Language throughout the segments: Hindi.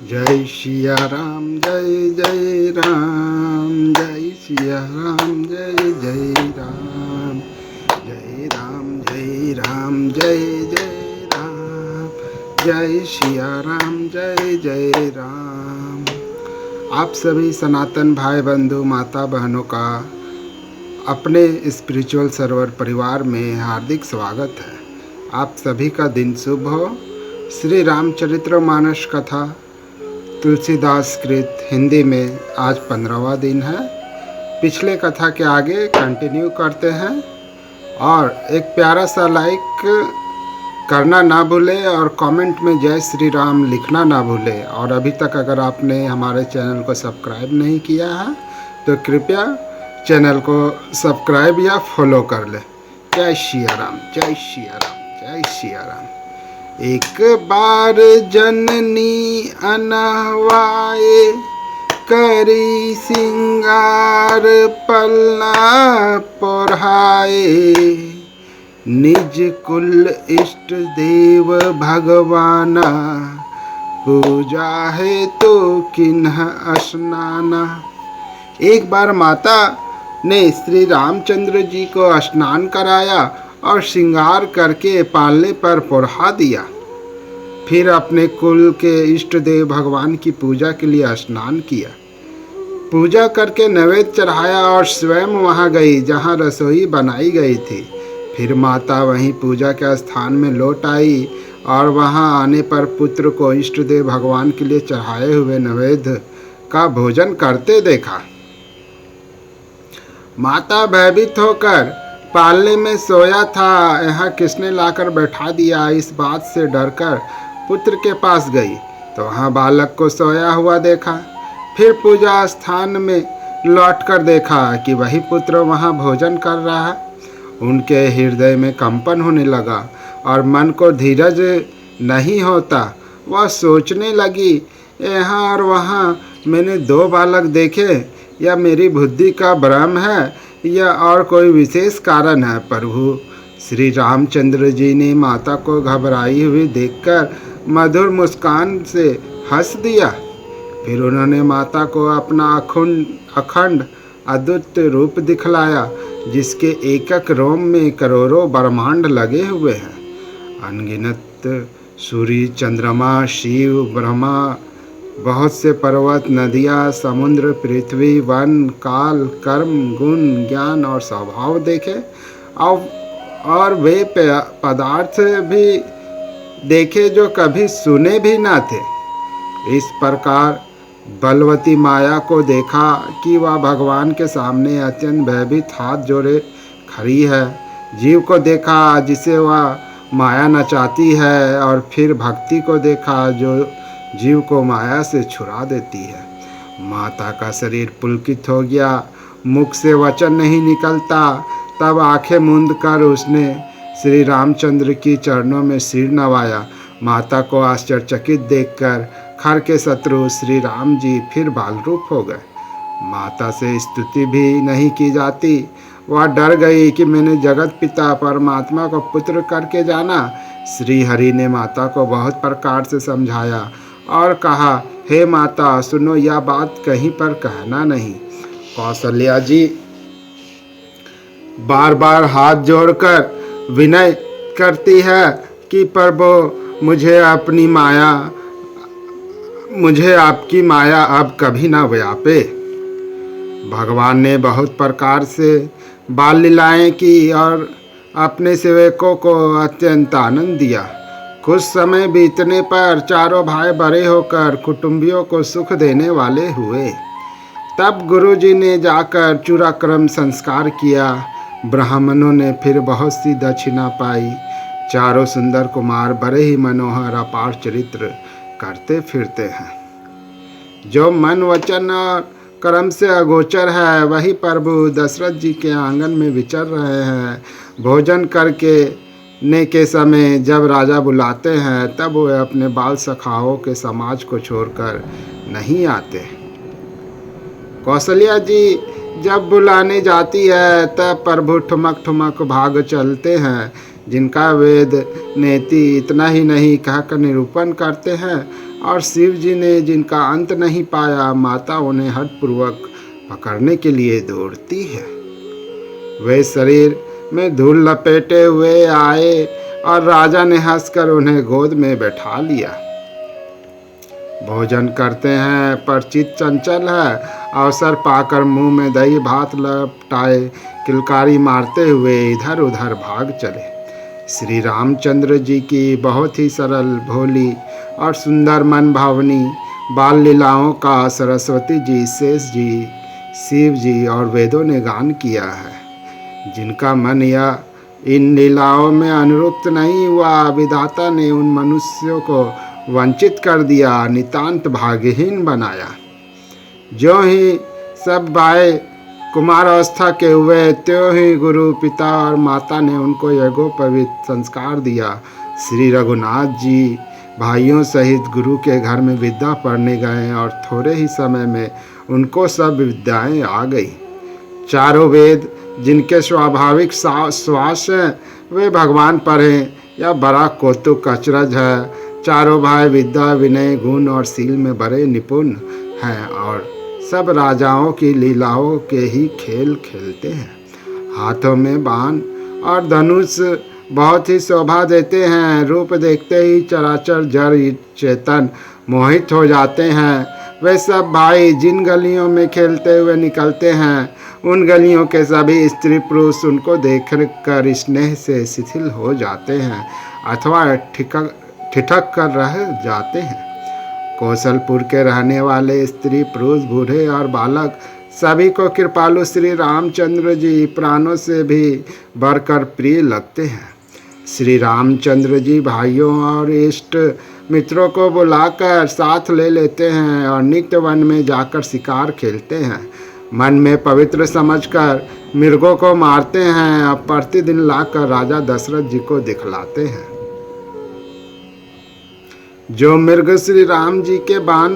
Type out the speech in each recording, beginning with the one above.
जय सिया राम जय जय राम, जय सिया राम जय जय राम, जय राम जय राम जय जय राम, जय सिया राम जय जय राम। आप सभी सनातन भाई बंधु माता बहनों का अपने स्पिरिचुअल सर्वर परिवार में हार्दिक स्वागत है। आप सभी का दिन शुभ हो। श्री रामचरित्र मानस कथा तुलसीदास कृत हिंदी में आज 15वां दिन है। पिछले कथा के आगे कंटिन्यू करते हैं और एक प्यारा सा लाइक करना ना भूलें और कमेंट में जय श्री राम लिखना ना भूलें। और अभी तक अगर आपने हमारे चैनल को सब्सक्राइब नहीं किया है तो कृपया चैनल को सब्सक्राइब या फॉलो कर लें। जय सिया राम जय सिया राम जय सिया राम। एक बार जननी अनहवाए करी सिंगार पलना पोरहाए, निज कुल इष्ट देव भगवाना पूजा है तो किन्ह स्नाना। एक बार माता ने श्री रामचंद्र जी को स्नान कराया और श्रृंगार करके पालने पर पोरहा दिया। फिर अपने कुल के इष्ट देव भगवान की पूजा के लिए स्नान किया। पूजा करके नैवेद्य चढ़ाया और स्वयं वहां गई जहां रसोई बनाई गई थी। फिर माता वहीं पूजा के स्थान में लौट आई और वहां आने पर पुत्र को इष्ट देव भगवान के लिए चढ़ाए हुए नैवेद्य का भोजन करते देखा। माता भयभीत होकर पालने में सोया था, यहाँ किसने लाकर बैठा दिया, इस बात से डरकर पुत्र के पास गई तो वहाँ बालक को सोया हुआ देखा। फिर पूजा स्थान में लौटकर देखा कि वही पुत्र वहाँ भोजन कर रहा है। उनके हृदय में कंपन होने लगा और मन को धीरज नहीं होता। वह सोचने लगी, यहाँ और वहाँ मैंने दो बालक देखे, या मेरी बुद्धि का भ्रम है या और कोई विशेष कारण है। प्रभु श्री रामचंद्र जी ने माता को घबराई हुई देखकर मधुर मुस्कान से हंस दिया। फिर उन्होंने माता को अपना अखंड अद्भुत रूप दिखलाया, जिसके एक एक रोम में करोड़ों ब्रह्मांड लगे हुए हैं। अनगिनत सूर्य चंद्रमा शिव ब्रह्मा, बहुत से पर्वत नदियाँ समुद्र पृथ्वी वन काल कर्म गुण ज्ञान और स्वभाव देखे और वे पदार्थ भी देखे जो कभी सुने भी ना थे। इस प्रकार बलवती माया को देखा कि वह भगवान के सामने अत्यंत भयभीत हाथ जोड़े खड़ी है। जीव को देखा जिसे वह माया नचाती है और फिर भक्ति को देखा जो जीव को माया से छुड़ा देती है। माता का शरीर पुलकित हो गया, मुख से वचन नहीं निकलता। तब आंखें मूंद कर उसने श्री रामचंद्र की चरणों में सिर नवाया। माता को आश्चर्यचकित देखकर खर के शत्रु श्री राम जी फिर बाल रूप हो गए। माता से स्तुति भी नहीं की जाती। वह डर गई कि मैंने जगत पिता परमात्मा को पुत्र करके जाना। श्री हरि ने माता को बहुत प्रकार से समझाया और कहा, हे माता सुनो, यह बात कहीं पर कहना नहीं। कौशल्या जी बार बार हाथ जोड़कर विनय करती है कि प्रभु मुझे आपकी माया अब कभी ना व्यापे। भगवान ने बहुत प्रकार से बाल लीलाएं की और अपने सेवकों को अत्यंत आनंद दिया। कुछ समय बीतने पर चारों भाई बड़े होकर कुटुंबियों को सुख देने वाले हुए। तब गुरुजी ने जाकर चूड़ाक्रम संस्कार किया। ब्राह्मणों ने फिर बहुत सी दक्षिणा पाई। चारों सुंदर कुमार बड़े ही मनोहर अपार चरित्र करते फिरते हैं। जो मन वचन और कर्म से अगोचर है वही प्रभु दशरथ जी के आंगन में विचर रहे हैं। भोजन करके ने के समय जब राजा बुलाते हैं तब वे अपने बाल सखाओं के समाज को छोड़कर नहीं आते। कौशल्या जी जब बुलाने जाती है तब प्रभु ठुमक ठुमक भाग चलते हैं। जिनका वेद नेति इतना ही नहीं कहकर निरूपण करते हैं और शिव जी ने जिनका अंत नहीं पाया, माता उन्हें हठपूर्वक पकड़ने के लिए दौड़ती है। वे शरीर में धूल लपेटे हुए आए और राजा ने हंसकर उन्हें गोद में बैठा लिया। भोजन करते हैं पर चित्त चंचल है, अवसर पाकर मुंह में दही भात लपटाए किलकारी मारते हुए इधर उधर भाग चले। श्री रामचंद्र जी की बहुत ही सरल, भोली और सुंदर मन भावनी बाल लीलाओं का सरस्वती जी, शेष जी, शिव जी और वेदों ने गान किया है। जिनका मन या इन लीलाओं में अनुरक्त नहीं हुआ, विधाता ने उन मनुष्यों को वंचित कर दिया, नितांत भाग्यहीन बनाया। जो ही सब भाई कुमारावस्था के हुए, त्यों ही गुरु, पिता और माता ने उनको यज्ञोपवीत संस्कार दिया। श्री रघुनाथ जी भाइयों सहित गुरु के घर में विद्या पढ़ने गए और थोड़े ही समय में उनको सब विद्याएं आ गई। चारों वेद जिनके स्वाभाविक श्वास हैं, वे भगवान पर हैं। यह बड़ा कौतुक अचरज है। चारों भाई विद्या, विनय, गुण और शील में बड़े निपुण हैं और सब राजाओं की लीलाओं के ही खेल खेलते हैं। हाथों में बाण और धनुष बहुत ही शोभा देते हैं। रूप देखते ही चराचर जड़ चेतन मोहित हो जाते हैं। वे सब भाई जिन गलियों में खेलते हुए निकलते हैं, उन गलियों के सभी स्त्री पुरुष उनको देखकर स्नेह से शिथिल हो जाते हैं अथवा ठिठक कर रह जाते हैं। कौशलपुर के रहने वाले स्त्री पुरुष, बूढ़े और बालक सभी को कृपालु श्री रामचंद्र जी प्राणों से भी बढ़कर प्रिय लगते हैं। श्री रामचंद्र जी भाइयों और इष्ट मित्रों को बुलाकर साथ ले लेते हैं और नित्य वन में जाकर शिकार खेलते हैं। मन में पवित्र समझकर मृगों को मारते हैं और प्रतिदिन लाकर राजा दशरथ जी को दिखलाते हैं। जो मृग श्री राम जी के बाण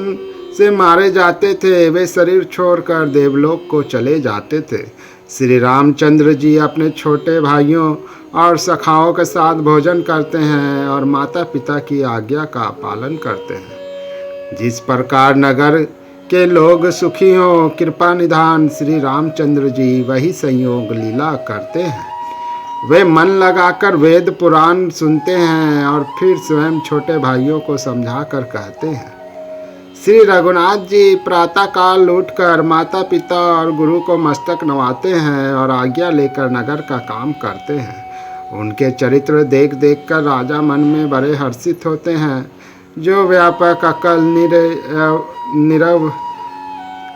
से मारे जाते थे, वे शरीर छोड़कर देवलोक को चले जाते थे। श्री रामचंद्र जी अपने छोटे भाइयों और सखाओं के साथ भोजन करते हैं और माता पिता की आज्ञा का पालन करते हैं। जिस प्रकार नगर के लोग सुखी हों, कृपा निधान श्री रामचंद्र जी वही संयोग लीला करते हैं। वे मन लगाकर वेद पुराण सुनते हैं और फिर स्वयं छोटे भाइयों को समझाकर कहते हैं। श्री रघुनाथ जी प्रातःकाल उठकर माता पिता और गुरु को मस्तक नवाते हैं और आज्ञा लेकर नगर का काम करते हैं। उनके चरित्र देख देख कर राजा मन में बड़े हर्षित होते हैं। जो व्यापक, अकल, निरव,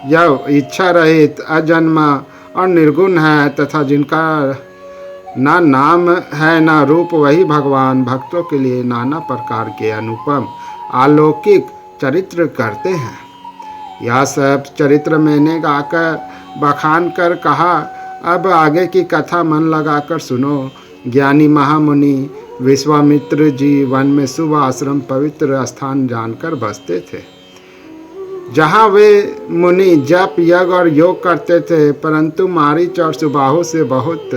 यव, इच्छा रहित, अजन्मा और निर्गुण है तथा जिनका ना नाम है ना रूप, वही भगवान भक्तों के लिए नाना प्रकार के अनुपम अलौकिक चरित्र करते हैं। यह सब चरित्र मैंने गाकर बखान कर कहा। अब आगे की कथा मन लगाकर सुनो। ज्ञानी महामुनि विश्वामित्र जी वन में शुभ आश्रम पवित्र स्थान जानकर बसते थे। जहाँ वे मुनि जप, यज्ञ और योग करते थे, परंतु मारीच और सुबाहु से बहुत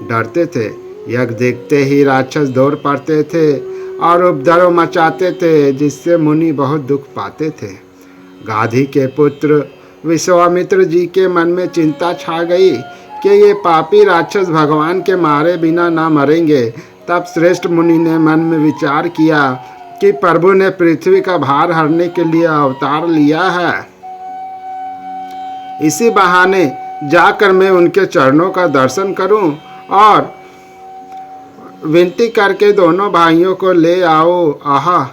डरते थे। यज्ञ देखते ही राक्षस दौड़ पड़ते थे और उपद्रव मचाते थे, जिससे मुनि बहुत दुख पाते थे। गाधी के पुत्र विश्वामित्र जी के मन में चिंता छा गई कि ये पापी राक्षस भगवान के मारे बिना ना मरेंगे। तब श्रेष्ठ मुनि ने मन में विचार किया कि प्रभु ने पृथ्वी का भार हरने के लिए अवतार लिया है। इसी बहाने जाकर मैं उनके चरणों का दर्शन करूं और विनती करके दोनों भाइयों को ले आओ। आहा,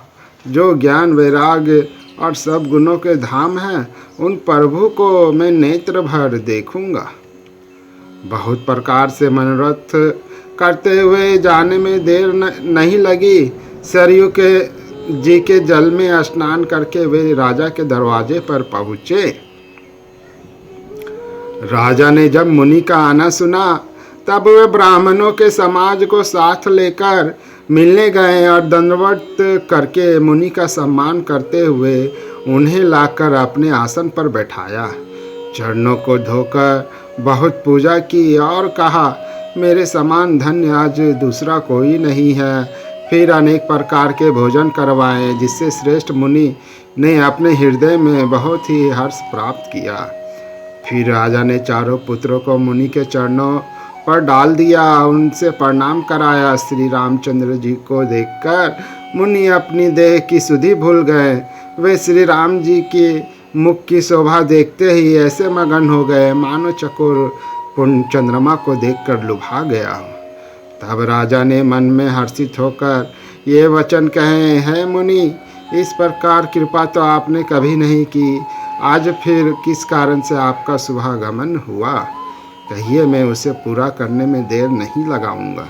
जो ज्ञान, वैराग्य और सब गुणों के धाम हैं, उन प्रभु को मैं नेत्र भर देखूंगा। बहुत प्रकार से मनोरथ करते हुए जाने में देर नहीं लगी। सरयू के जी के जल में स्नान करके वे राजा के दरवाजे पर पहुँचे। राजा ने जब मुनि का आना सुना, तब वे ब्राह्मणों के समाज को साथ लेकर मिलने गए और दंडवत करके मुनि का सम्मान करते हुए उन्हें लाकर अपने आसन पर बैठाया। चरणों को धोकर बहुत पूजा की और कहा, मेरे समान धन्य आज दूसरा कोई नहीं है। फिर अनेक प्रकार के भोजन करवाए, जिससे श्रेष्ठ मुनि ने अपने हृदय में बहुत ही हर्ष प्राप्त किया। फिर राजा ने चारों पुत्रों को मुनि के चरणों पर डाल दिया, उनसे प्रणाम कराया। श्री रामचंद्र जी को देखकर मुनि अपनी देह की सुधि भूल गए। वे श्री राम जी के मुख की शोभा देखते ही ऐसे मगन हो गए मानो चकोर पूर्ण चंद्रमा को देखकर लुभा गया हो। तब राजा ने मन में हर्षित होकर ये वचन कहे, है मुनि, इस प्रकार कृपा तो आपने कभी नहीं की, आज फिर किस कारण से आपका शुभागमन हुआ? कहिए, मैं उसे पूरा करने में देर नहीं लगाऊंगा।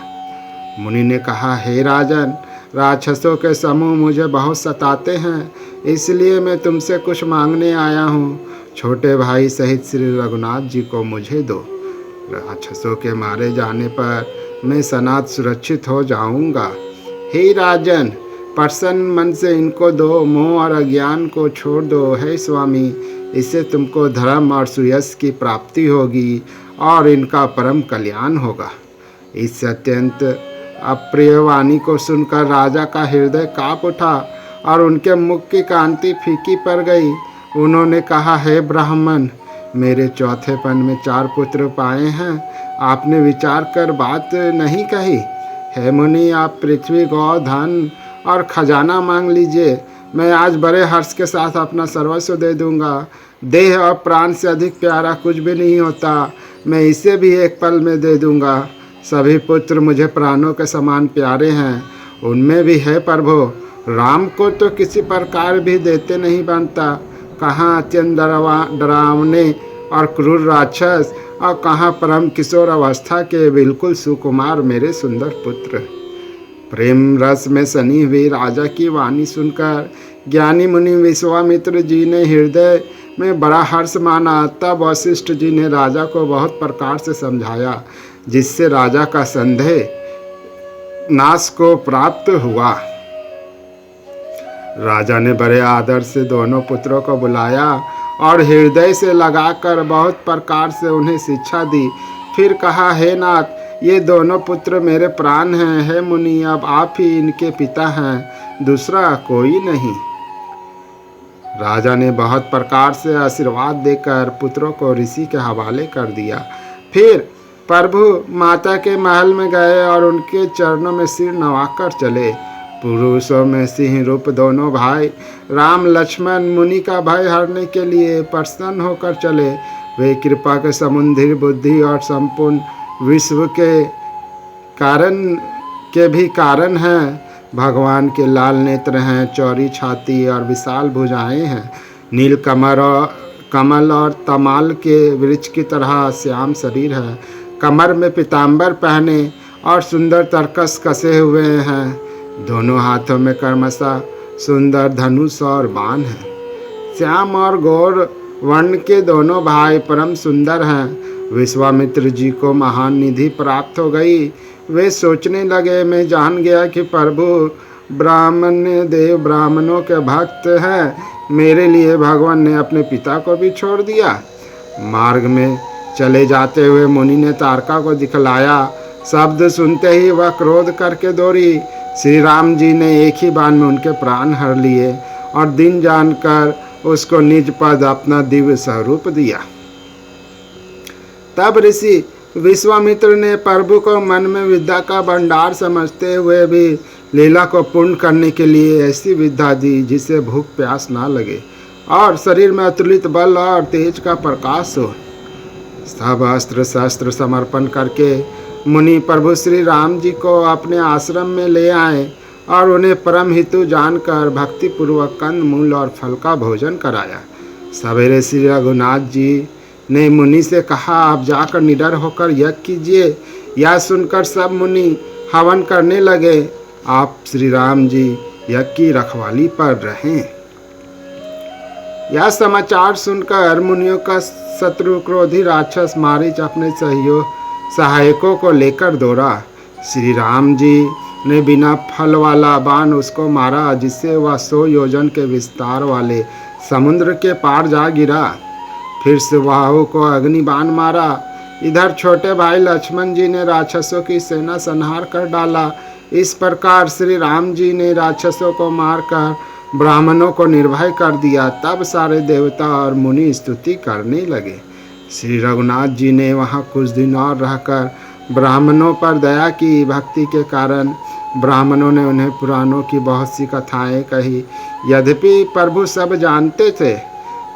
मुनि ने कहा, हे राजन, राक्षसों के समूह मुझे बहुत सताते हैं, इसलिए मैं तुमसे कुछ मांगने आया हूँ। छोटे भाई सहित श्री रघुनाथ जी को मुझे दो। राक्षसों के मारे जाने पर मैं सनात सुरक्षित हो जाऊंगा। हे राजन, प्रसन्न मन से इनको दो, मोह और अज्ञान को छोड़ दो। हे स्वामी, इससे तुमको धर्म और सुयश की प्राप्ति होगी और इनका परम कल्याण होगा। इस अत्यंत अप्रिय वाणी को सुनकर राजा का हृदय काँप उठा और उनके मुख की कांति फीकी पड़ गई। उन्होंने कहा, हे ब्राह्मण, मेरे चौथेपन में 4 पुत्र पाए हैं, आपने विचार कर बात नहीं कही। हे मुनि, आप पृथ्वी, गौ, धन और खजाना मांग लीजिए, मैं आज बड़े हर्ष के साथ अपना सर्वस्व दे दूंगा। देह और प्राण से अधिक प्यारा कुछ भी नहीं होता, मैं इसे भी एक पल में दे दूंगा। सभी पुत्र मुझे प्राणों के समान प्यारे हैं, उनमें भी है प्रभु, राम को तो किसी प्रकार भी देते नहीं बनता। कहाँ अत्यंत डरावने और क्रूर राक्षस और कहाँ परम किशोर अवस्था के बिल्कुल सुकुमार मेरे सुंदर पुत्र। प्रेम रस में सनी हुई राजा की वाणी सुनकर ज्ञानी मुनि विश्वामित्र जी ने हृदय में बड़ा हर्ष माना। तब वशिष्ठ जी ने राजा को बहुत प्रकार से समझाया, जिससे राजा का संदेह नाश को प्राप्त हुआ। राजा ने बड़े आदर से दोनों पुत्रों को बुलाया और हृदय से लगाकर बहुत प्रकार से उन्हें शिक्षा दी। फिर कहा, हे नाथ, ये दोनों पुत्र मेरे प्राण हैं। हे मुनि, अब आप ही इनके पिता हैं, दूसरा कोई नहीं। राजा ने बहुत प्रकार से आशीर्वाद देकर पुत्रों को ऋषि के हवाले कर दिया। फिर प्रभु माता के महल में गए और उनके चरणों में सिर नवाकर चले। पुरुषों में सिंह रूप दोनों भाई राम लक्ष्मण मुनि का भय हरने के लिए प्रसन्न होकर चले। वे कृपा के समुद्री बुद्धि और संपूर्ण विश्व के भी कारण हैं। भगवान के लाल नेत्र हैं, चौड़ी छाती और विशाल भुजाएं हैं। नील कमल और तमाल के वृक्ष की तरह श्याम शरीर है। कमर में पीताम्बर पहने और सुंदर तरकस कसे हुए हैं। दोनों हाथों में क्रमशः सुंदर धनुष और बाण है। श्याम और गौर वर्ण के दोनों भाई परम सुंदर हैं। विश्वामित्र जी को महान निधि प्राप्त हो गई। वे सोचने लगे, मैं जान गया कि प्रभु ब्राह्मणों के भक्त हैं। मेरे लिए भगवान ने अपने पिता को भी छोड़ दिया। मार्ग में चले जाते हुए मुनि ने तारका को दिखलाया। शब्द सुनते ही वह क्रोध करके दौड़ी। श्री राम जी ने एक ही बाण में उनके प्राण हर लिए और दिन जानकर उसको निज पद अपना दिव्य स्वरूप दिया। तब ऋषि विश्वामित्र ने प्रभु को मन में विद्या का भंडार समझते हुए भी लीला को पूर्ण करने के लिए ऐसी विद्या दी जिसे भूख प्यास ना लगे और शरीर में अतुलित बल और तेज का प्रकाश हो। सब अस्त्र शस्त्र समर्पण करके मुनि प्रभु श्री राम जी को अपने आश्रम में ले आए और उन्हें परम हितु जानकर भक्तिपूर्वक कंद मूल और फल का भोजन कराया। सवेरे श्री रघुनाथ जी ने मुनि से कहा, आप जाकर निडर होकर यज्ञ कीजिए। यह सुनकर सब मुनि हवन करने लगे। आप श्री राम जी यज्ञ की रखवाली पर रहें। यह समाचार सुनकर मुनियों का शत्रु क्रोधी राक्षस मारीच अपने सहायकों को लेकर दौड़ा। श्री राम जी ने बिना फल वाला बाण उसको मारा, जिससे वह 100 योजन के विस्तार वाले समुद्र के पार जा गिरा। फिर सुबाहु को अग्नि बाण मारा। इधर छोटे भाई लक्ष्मण जी ने राक्षसों की सेना संहार कर डाला। इस प्रकार श्री राम जी ने राक्षसों को मारकर ब्राह्मणों को निर्भय कर दिया। तब सारे देवता और मुनि स्तुति करने लगे। श्री रघुनाथ जी ने वहाँ कुछ दिन और रहकर ब्राह्मणों पर दया की। भक्ति के कारण ब्राह्मणों ने उन्हें पुराणों की बहुत सी कथाएं कही। यद्यपि प्रभु सब जानते थे।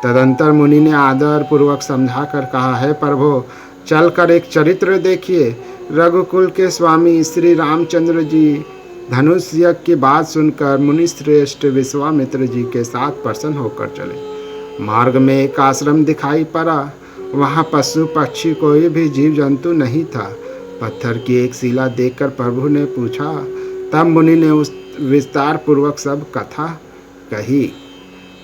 तदंतर मुनि ने आदर पूर्वक समझा कर कहा, है प्रभु, चलकर एक चरित्र देखिए। रघुकुल के स्वामी श्री रामचंद्र जी धनुष यज्ञ की बात सुनकर मुनि श्रेष्ठ विश्वामित्र जी के साथ प्रसन्न होकर चले। मार्ग में एक आश्रम दिखाई पड़ा। वहाँ पशु पक्षी कोई भी जीव जंतु नहीं था। पत्थर की एक शिला देखकर प्रभु ने पूछा। तब मुनि ने उस विस्तार पूर्वक सब कथा कही।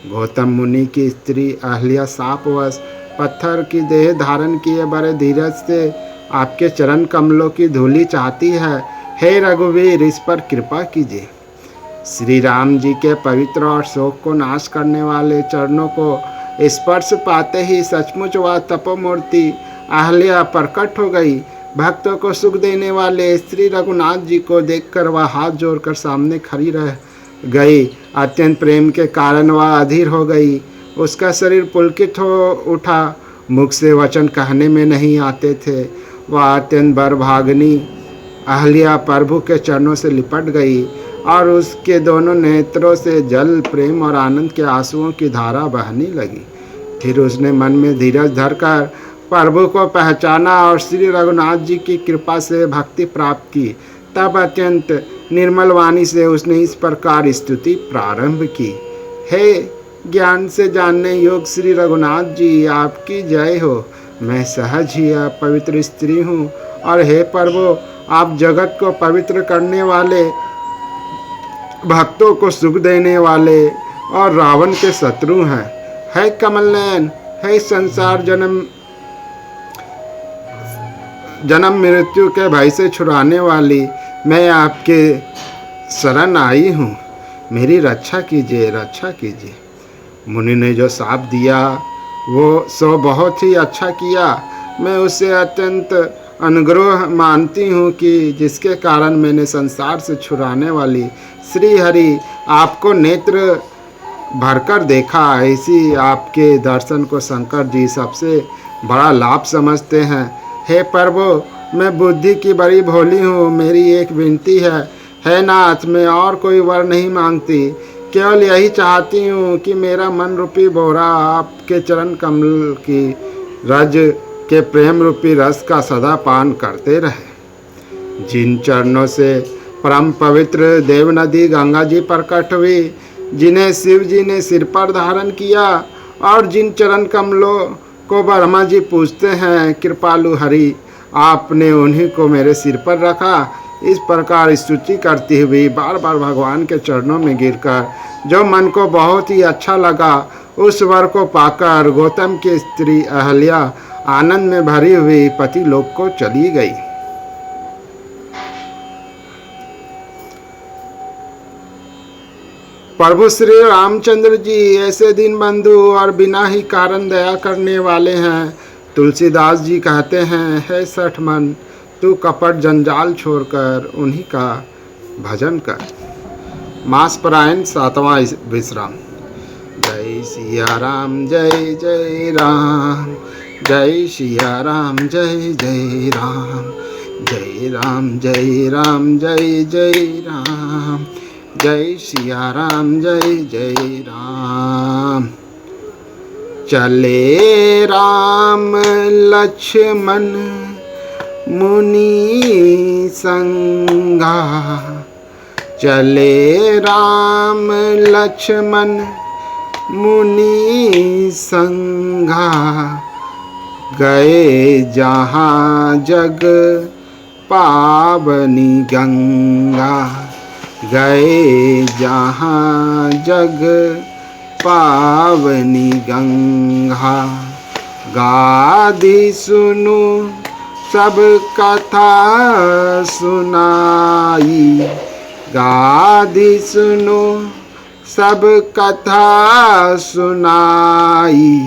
गौतम मुनि की स्त्री अहल्या शापवश पत्थर की देह धारण किए बड़े धीरज से आपके चरण कमलों की धूलि चाहती है। हे रघुवीर, इस पर कृपा कीजिए। श्री राम जी के पवित्र और शोक को नाश करने वाले चरणों को स्पर्श पाते ही सचमुच वह तपोमूर्ति अहल्या प्रकट हो गई। भक्तों को सुख देने वाले श्री रघुनाथ जी को देखकर वह हाथ जोड़कर सामने खड़ी रह गई। अत्यंत प्रेम के कारण वह अधीर हो गई। उसका शरीर पुलकित हो उठा। मुख से वचन कहने में नहीं आते थे। वह अत्यंत बरभागनी अहल्या प्रभु के चरणों से लिपट गई और उसके दोनों नेत्रों से जल, प्रेम और आनंद के आंसुओं की धारा बहने लगी। फिर उसने मन में धीरज धरकर प्रभु को पहचाना और श्री रघुनाथ जी की कृपा से भक्ति प्राप्त की। तब अत्यंत निर्मल वाणी से उसने इस प्रकार स्तुति प्रारंभ की। हे ज्ञान से जानने योग्य श्री रघुनाथ जी, आपकी जय हो। मैं सहज ही पवित्र स्त्री हूँ और हे प्रभु, आप जगत को पवित्र करने वाले, भक्तों को सुख देने वाले और रावण के शत्रु हैं। है कमल नयन, है संसार जन्म मृत्यु के भय से छुड़ाने वाली, मैं आपके शरण आई हूँ। मेरी रक्षा कीजिए, रक्षा कीजिए। मुनि ने जो शाप दिया वो सो बहुत ही अच्छा किया। मैं उसे अत्यंत अनुग्रह मानती हूँ कि जिसके कारण मैंने संसार से छुड़ाने वाली श्री हरि आपको नेत्र भरकर देखा। ऐसी आपके दर्शन को शंकर जी सबसे बड़ा लाभ समझते हैं। हे प्रभु, मैं बुद्धि की बड़ी भोली हूँ। मेरी एक विनती है नाथ, मैं और कोई वर नहीं मांगती। केवल यही चाहती हूँ कि मेरा मन रूपी बोरा आपके चरण कमल की रज के प्रेम रूपी रस का सदा पान करते रहे। जिन चरणों से परम पवित्र देव नदी गंगा जी प्रकट हुई, जिन्हें शिव जी ने सिर पर धारण किया और जिन चरण कमलों को ब्रह्मा जी पूजते हैं, कृपालु हरि आपने उन्हीं को मेरे सिर पर रखा। इस प्रकार स्तुति करती हुई बार बार भगवान के चरणों में गिरकर जो मन को बहुत ही अच्छा लगा, उस वर को पाकर गौतम की स्त्री अहल्या आनंद में भरी हुई पति लोक को चली गई। प्रभु श्री रामचंद्र जी ऐसे दीन बंधु और बिना ही कारण दया करने वाले हैं। तुलसीदास जी कहते हैं, हे सठ मन, तू कपट जंजाल छोड़कर उन्हीं का भजन कर। मास परायण 7वां विश्राम। जय सिया राम, जय जय राम, जय सिया राम, जय जय राम, जय राम जय राम, जय जय राम, जय सिया राम, जय जय राम। चले राम लक्ष्मण मुनि संगा, चले राम लक्ष्मण मुनि संगा, गए जहाँ जग पावनी गंगा, गए जहाँ जग पावनी गंगा। गादी सुनु सब कथा सुनाई, गादी सुनो सब कथा सुनाई,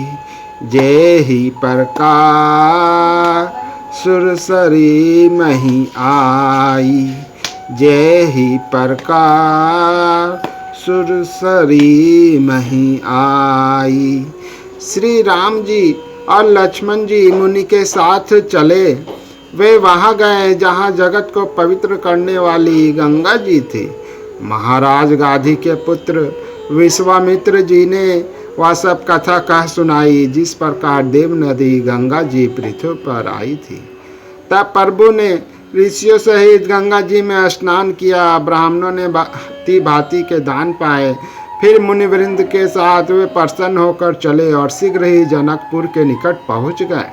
जेहि प्रकार सुरसरी मही आई, जय ही प्रकार सुरसरी मही आई। श्री राम जी और लक्ष्मण जी मुनि के साथ चले। वे वहाँ गए जहाँ जगत को पवित्र करने वाली गंगा जी थी। महाराज गाधी के पुत्र विश्वामित्र जी ने वह सब कथा कह सुनाई, जिस प्रकार देव नदी गंगा जी पृथ्वी पर आई थी। तब प्रभु ने ऋषियों सहित गंगा जी में स्नान किया। ब्राह्मणों ने भांति भांति के दान पाए। फिर मुनिवृंद के साथ वे प्रसन्न होकर चले और शीघ्र ही जनकपुर के निकट पहुंच गए।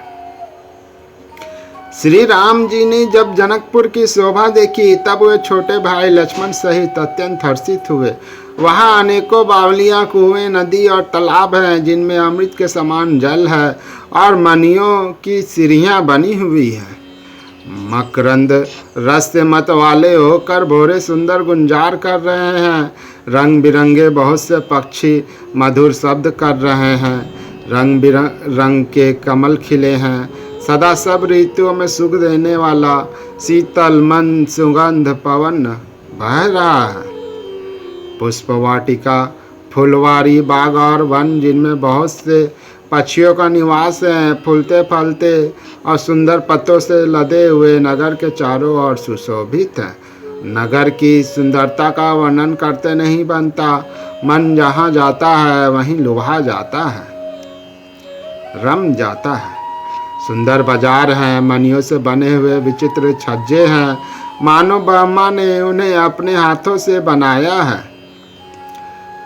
श्री राम जी ने जब जनकपुर की शोभा देखी, तब वे छोटे भाई लक्ष्मण सहित अत्यंत हर्षित हुए। वहाँ अनेकों बावलियां, कुएं, नदी और तालाब हैं, जिनमें अमृत के समान जल है और मणियों की सीढ़ियां बनी हुई है। मकरंद रस से मत वाले होकर भोरे सुंदर गुंजार कर रहे हैं। रंग बिरंगे बहुत से पक्षी मधुर शब्द कर रहे हैं। रंग बिरंग के कमल खिले हैं। सदा सब ऋतुओं में सुख देने वाला शीतल मन सुगंध पवन बह रहा है। पुष्प वाटिका, फुलवारी, बाग और वन, जिनमें बहुत से पक्षियों का निवास है, फूलते फलते और सुंदर पत्तों से लदे हुए नगर के चारों ओर सुशोभित है। नगर की सुंदरता का वर्णन करते नहीं बनता। मन जहाँ जाता है वहीं लुभा जाता है, रम जाता है। सुंदर बाजार हैं, मणियों से बने हुए विचित्र छज्जे हैं, मानो ब्रह्मा ने उन्हें अपने हाथों से बनाया है।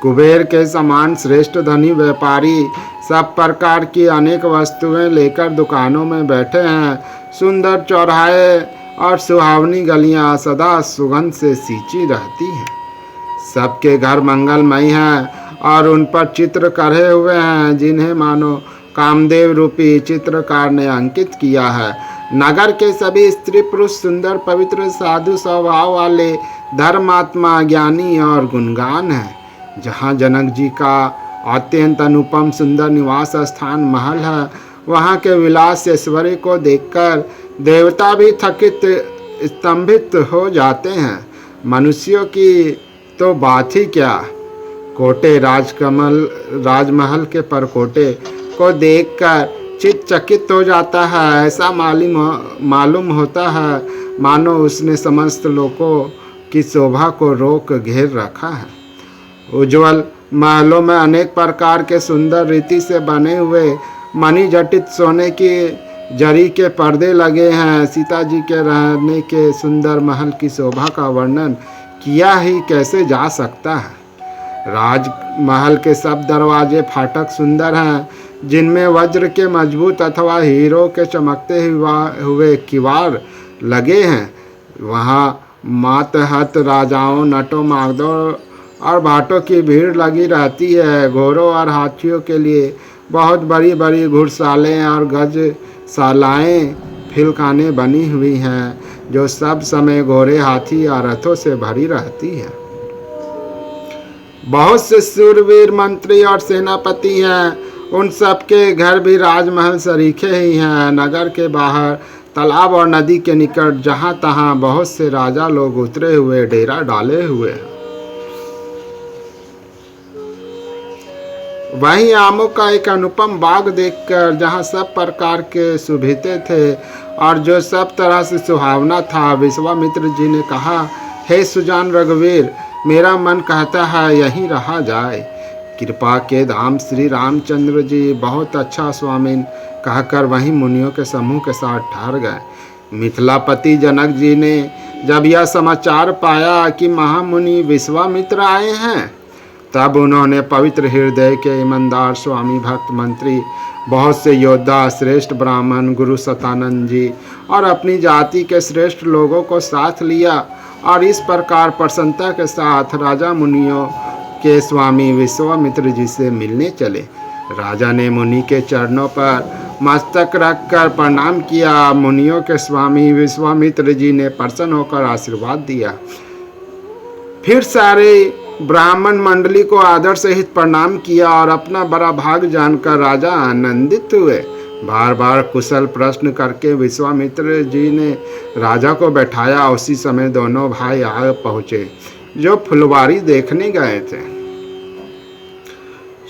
कुबेर के समान श्रेष्ठ धनी व्यापारी सब प्रकार की अनेक वस्तुएं लेकर दुकानों में बैठे हैं। सुंदर चौराहे और सुहावनी गलियां सदा सुगंध से सींची रहती हैं। सबके घर मंगलमय हैं और उन पर चित्र करे हुए हैं, जिन्हें मानो कामदेव रूपी चित्रकार ने अंकित किया है। नगर के सभी स्त्री पुरुष सुंदर, पवित्र, साधु स्वभाव वाले, धर्मात्मा, ज्ञानी और गुणगान हैं। जहाँ जनक जी का अत्यंत अनुपम सुंदर निवास स्थान महल है, वहाँ के विलास ऐश्वर्य को देखकर देवता भी थकित स्तंभित हो जाते हैं। मनुष्यों की तो बात ही क्या। कोटे राजमहल के परकोटे को देखकर चित्त चकित हो जाता है। ऐसा मालूम होता है मानो उसने समस्त लोगों की शोभा को रोक घेर रखा है। उज्ज्वल महलों में अनेक प्रकार के सुंदर रीति से बने हुए मणि जटित सोने की जरी के पर्दे लगे हैं। सीता जी के रहने के सुंदर महल की शोभा का वर्णन किया ही कैसे जा सकता है। राजमहल के सब दरवाजे फाटक सुंदर हैं, जिनमें वज्र के मजबूत अथवा हीरो के चमकते हुए किवाड़ लगे हैं। वहाँ मातहत राजाओं, नटों, मागधों और भाटों की भीड़ लगी रहती है। घोड़ों और हाथियों के लिए बहुत बड़ी बड़ी घुड़सालें और गजशालाएँ, फिलखानें बनी हुई हैं, जो सब समय घोड़े, हाथी और रथों से भरी रहती है। बहुत से शूरवीर मंत्री और सेनापति हैं। उन सब के घर भी राजमहल सरीखे ही हैं। नगर के बाहर तालाब और नदी के निकट जहाँ तहाँ बहुत से राजा लोग उतरे हुए डेरा डाले हुए हैं। वहीं आमों का एक अनुपम बाग देखकर, जहाँ सब प्रकार के सुभिते थे और जो सब तरह से सुहावना था, विश्वामित्र जी ने कहा, हे सुजान रघुवीर, मेरा मन कहता है यहीं रहा जाए। कृपा के धाम श्री रामचंद्र जी बहुत अच्छा स्वामिन कहकर वहीं मुनियों के समूह के साथ ठहर गए। मिथिलापति जनक जी ने जब यह समाचार पाया कि महामुनि विश्वामित्र आए हैं, तब उन्होंने पवित्र हृदय के ईमानदार स्वामी, भक्त, मंत्री, बहुत से योद्धा, श्रेष्ठ ब्राह्मण, गुरु सतानंद जी और अपनी जाति के श्रेष्ठ लोगों को साथ लिया और इस प्रकार प्रसन्नता के साथ राजा मुनियों के स्वामी विश्वामित्र जी से मिलने चले। राजा ने मुनि के चरणों पर मस्तक रखकर प्रणाम किया। मुनियों के स्वामी विश्वामित्र जी ने प्रसन्न होकर आशीर्वाद दिया। फिर सारे ब्राह्मण मंडली को आदर सहित प्रणाम किया और अपना बड़ा भाग जानकर राजा आनंदित हुए। बार बार कुशल प्रश्न करके विश्वामित्र जी ने राजा को बैठाया। उसी समय दोनों भाई आ पहुँचे जो फुलवारी देखने गए थे।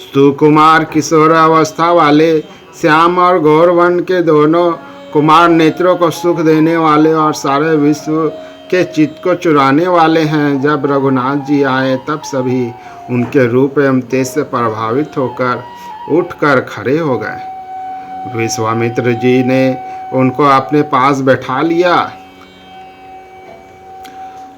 सुकुमार किशोरावस्था वाले श्याम और गौरवर्ण के दोनों कुमार नेत्रों को सुख देने वाले और सारे विश्व के चित्त को चुराने वाले हैं। जब रघुनाथ जी आए तब सभी उनके रूप एवं तेज से प्रभावित होकर उठकर खड़े हो गए। विश्वामित्र जी ने उनको अपने पास बैठा लिया।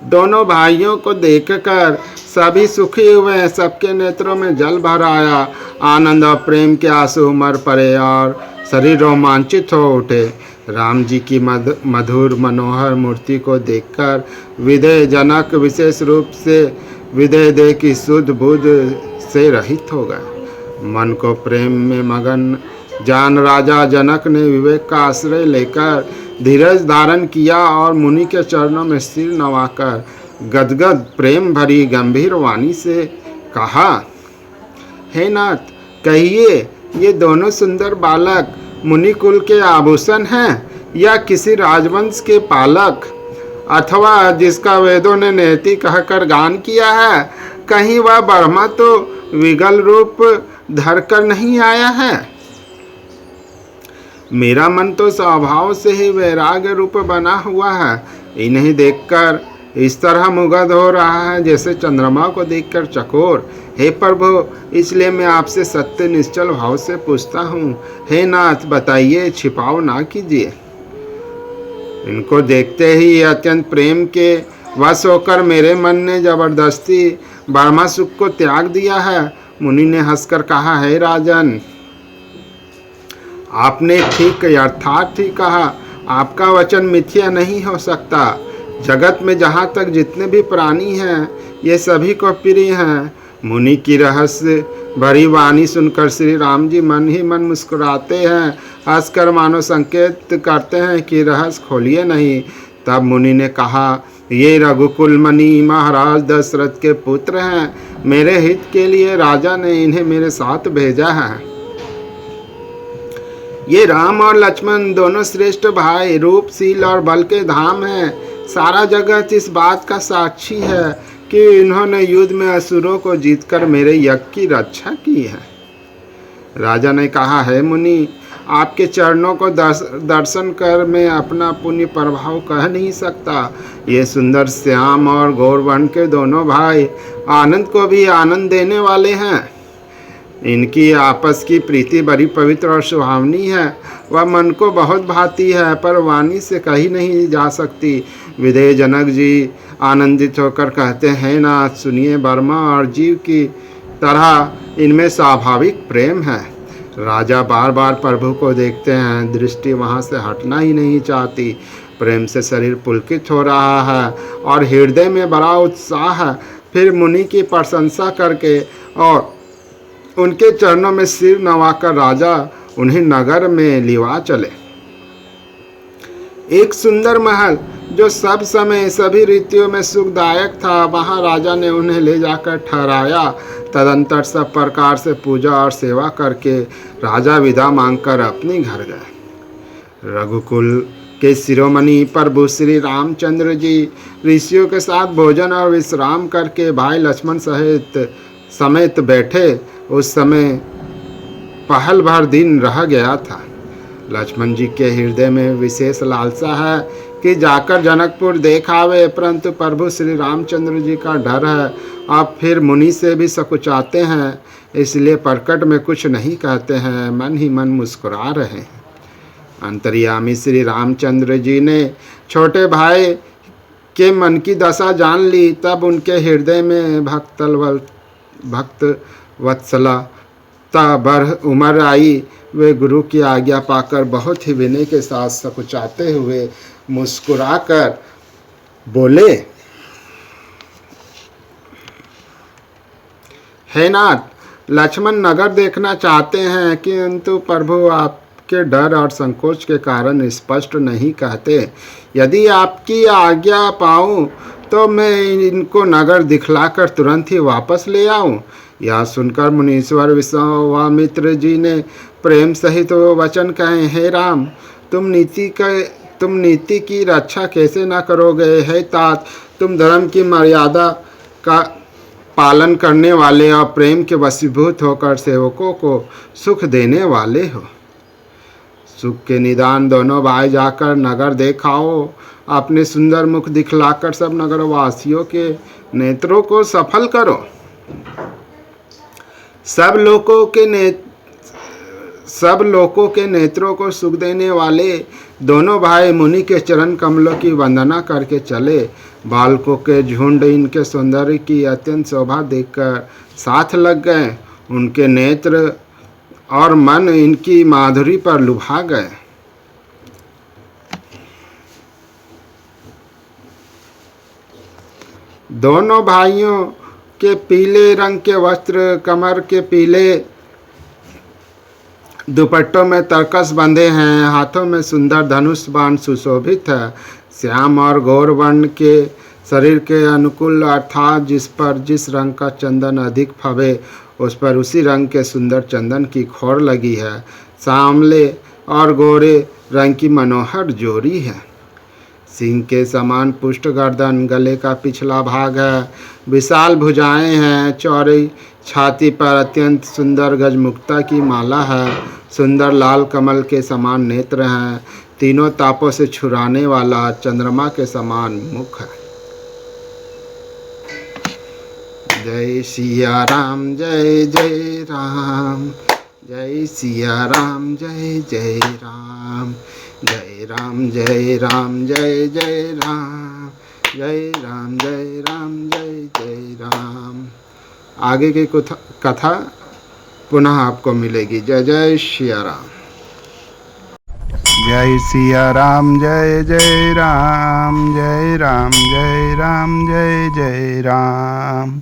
दोनों भाइयों को देखकर सभी सुखी हुए, सबके नेत्रों में जल भर आया। आनंद और प्रेम के आंसू उमड़ पड़े और शरीर रोमांचित हो उठे। राम जी की मधुर मनोहर मूर्ति को देखकर विदेह जनक विशेष रूप से विदेह देह की शुद्ध बुद्ध से रहित हो गए। मन को प्रेम में मगन जान राजा जनक ने विवेक का आश्रय लेकर धीरज धारण किया और मुनि के चरणों में सिर नवाकर गदगद प्रेम भरी गंभीर वाणी से कहा, हे नाथ, कहिए, ये दोनों सुंदर बालक मुनि कुल के आभूषण हैं या किसी राजवंश के पालक, अथवा जिसका वेदों ने नेति कहकर गान किया है? कहीं वह ब्रह्मा तो विगल रूप धरकर नहीं आया है? मेरा मन तो स्वभाव से ही वैराग्य रूप बना हुआ है। इन्हें देखकर इस तरह मुग्ध हो रहा है जैसे चंद्रमा को देखकर चकोर। हे प्रभु, इसलिए मैं आपसे सत्य निश्चल भाव से पूछता हूँ, हे नाथ, बताइए, छिपाव ना कीजिए। इनको देखते ही अत्यंत प्रेम के वश होकर मेरे मन ने जबरदस्ती ब्रह्मा सुख को त्याग दिया है। मुनि ने हंसकर कहा, हे राजन, आपने ठीक अर्थात ही कहा। आपका वचन मिथ्या नहीं हो सकता। जगत में जहाँ तक जितने भी प्राणी हैं, ये सभी को प्रिय हैं। मुनि की रहस्य भरी वाणी सुनकर श्री राम जी मन ही मन मुस्कुराते हैं, हंसकर मानो संकेत करते हैं कि रहस्य खोलिए नहीं। तब मुनि ने कहा, ये रघुकुल मणि महाराज दशरथ के पुत्र हैं। मेरे हित के लिए राजा ने इन्हें मेरे साथ भेजा है। ये राम और लक्ष्मण दोनों श्रेष्ठ भाई, रूपशील और बल के धाम हैं। सारा जगत इस बात का साक्षी है कि इन्होंने युद्ध में असुरों को जीतकर मेरे यज्ञ की रक्षा की है। राजा ने कहा, है मुनि, आपके चरणों को दर्शन कर मैं अपना पुण्य प्रभाव कह नहीं सकता। ये सुंदर श्याम और गौरवर्ण के दोनों भाई आनंद को भी आनंद देने वाले हैं। इनकी आपस की प्रीति बड़ी पवित्र और सुहावनी है। वह मन को बहुत भाती है, पर वाणी से कही नहीं जा सकती। विदेह जनक जी आनंदित होकर कहते हैं, नाथ, सुनिए, ब्रह्मा और जीव की तरह इनमें स्वाभाविक प्रेम है। राजा बार बार प्रभु को देखते हैं, दृष्टि वहाँ से हटना ही नहीं चाहती। प्रेम से शरीर पुलकित हो रहा है और हृदय में बड़ा उत्साह है। फिर मुनि की प्रशंसा करके और उनके चरणों में सिर नवाकर राजा उन्हें नगर में लिवा चले। एक सुंदर महल जो सब समय सभी रीतियों में सुखदायक था, वहां राजा ने उन्हें ले जाकर ठहराया। तदंतर सब प्रकार से पूजा और सेवा करके राजा विदा मांगकर अपने घर गए। रघुकुल के शिरोमणि प्रभु श्री रामचंद्र जी ऋषियों के साथ भोजन और विश्राम करके भाई लक्ष्मण समेत बैठे। उस समय पहल भर दिन रह गया था। लक्ष्मण जी के हृदय में विशेष लालसा है कि जाकर जनकपुर देख आवे, परंतु प्रभु श्री रामचंद्र जी का डर है। अब फिर मुनि से भी सकुचाते हैं, इसलिए प्रकट में कुछ नहीं कहते हैं, मन ही मन मुस्कुरा रहे हैं। अंतर्यामी श्री रामचंद्र जी ने छोटे भाई के मन की दशा जान ली। तब उनके हृदय में भक्त वत्सलता बढ़ उमड़ आई। वे गुरु की आज्ञा पाकर बहुत ही विनय के साथ सकुचाते हुए मुस्कुराकर बोले, हे नाथ, लक्ष्मण नगर देखना चाहते हैं, किंतु प्रभु आपके डर और संकोच के कारण स्पष्ट नहीं कहते। यदि आपकी आज्ञा पाऊं तो मैं इनको नगर दिखलाकर तुरंत ही वापस ले आऊं। यह सुनकर मुनीश्वर विश्वामित्र जी ने प्रेम सहित वो वचन कहें, हे राम, तुम नीति की रक्षा कैसे न करोगे। हे तात, तुम धर्म की मर्यादा का पालन करने वाले और प्रेम के वशीभूत होकर सेवकों को सुख देने वाले हो। सुख के निदान दोनों भाई जाकर नगर देखाओ। अपने सुंदर मुख दिखलाकर सब नगरवासियों के नेत्रों को सफल करो। सब लोगों के नेत्रों को सुख देने वाले दोनों भाई मुनि के चरण कमलों की वंदना करके चले। बालकों के झुंड इनके सौंदर्य की अत्यंत शोभा देखकर साथ लग गए। उनके नेत्र और मन इनकी माधुरी पर लुभा गए। दोनों भाइयों के पीले रंग के वस्त्र कमर के पीले दुपट्टों में तरकस बंधे हैं। हाथों में सुंदर धनुष बाण सुशोभित है। श्याम और गौर वर्ण के शरीर के अनुकूल अर्थात जिस पर जिस रंग का चंदन अधिक फबे उस पर उसी रंग के सुंदर चंदन की खोर लगी है। सांवले और गोरे रंग की मनोहर जोड़ी है। सिंह के समान पुष्ट गर्दन, गले का पिछला भाग है। विशाल भुजाएं हैं। चौड़ी छाती पर अत्यंत सुंदर गजमुक्ता की माला है। सुंदर लाल कमल के समान नेत्र हैं। तीनों तापों से छुड़ाने वाला चंद्रमा के समान मुख है। जय सिया राम जय जय राम, जय सिया राम जय जय राम, जय राम जय राम जय जय राम, जय राम जय राम जय जय राम। आगे की कथा पुनः आपको मिलेगी। जय जय सिया राम। जय सिया राम जय जय राम, जय राम जय राम जय जय राम।